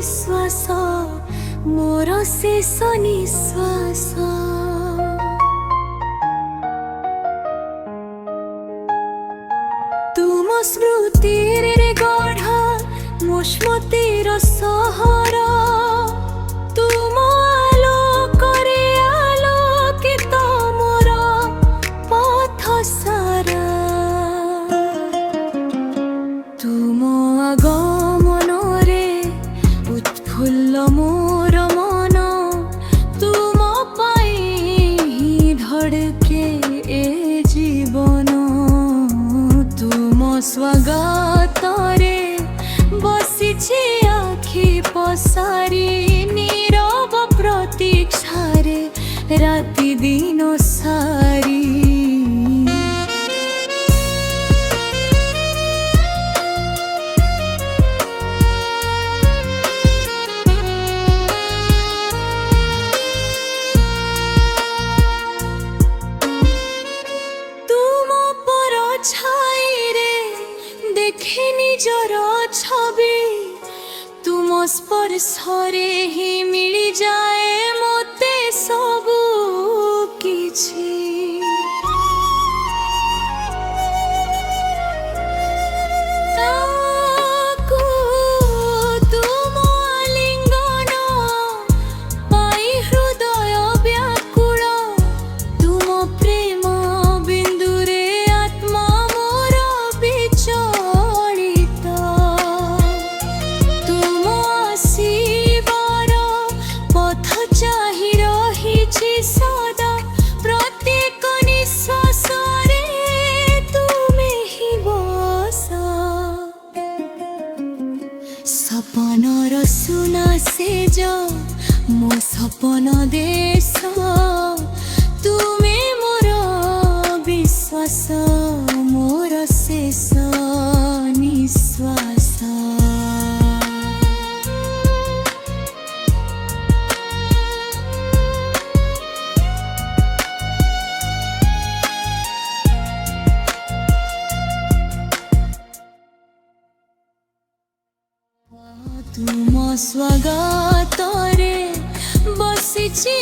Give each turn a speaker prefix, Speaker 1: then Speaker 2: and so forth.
Speaker 1: ନିଶ୍ୱାସ ମୋର ଶେଷ ନିଶ୍ୱାସ। ତୁମ ସ୍ମୃତିରେ ଗଢ଼ା ମୋ ସ୍ମୃତିର ସହର, ତୁମ ଆଲୋକରେ ଆଲୋକିତ ମୋର ପଥ ସାରା। ତୁମ আগমନରେ ଉତ୍ଫୁଲ୍ଲ ମୋର ମନ, ତୁମ ପାଇଁ ହିଁ ଧଡ଼କେ ଏ ଜୀବନ। ତୁମ ସ୍ୱାଗତରେ ବସିଛି ଆଖି ପସାରି, ନୀରବ ପ୍ରତୀକ୍ଷାରେ ରାତି ଦିନ ସାରି। ଛାଇରେ ଦେଖେ ନିଜର ଛବି, ତୁମ ସ୍ପର୍ଶରେ ହିଁ ମିଳିଯାଏ ମୋତେ ସବୁ କିଛି। ତୁମ ଆଲିଙ୍ଗନ ପାଇ ହୃଦୟ ବ୍ୟାକୁଳ, ତୁମ ପ୍ରେମ ବିନ୍ଦୁରେ ଆତ୍ମା ମୋର ବିଚଳିତ। ତୁମ ଆସିବାର ପଥ ଚାହିଁ ରହିଛି ସଦା, ପ୍ରତ୍ୟେକ ନିଶ୍ୱାସରେ ତୁମେ ହିଁ ବସ। ସପନର ସୁନା ସେଜ ମୋ ସପନ ଦେଶ, ତୁମେ ମୋର ବିଶ୍ୱାସ ମୋର ଶେଷ ନିଶ୍ୱାସ। ତୁମ ସ୍ୱାଗତରେ ବସିଛି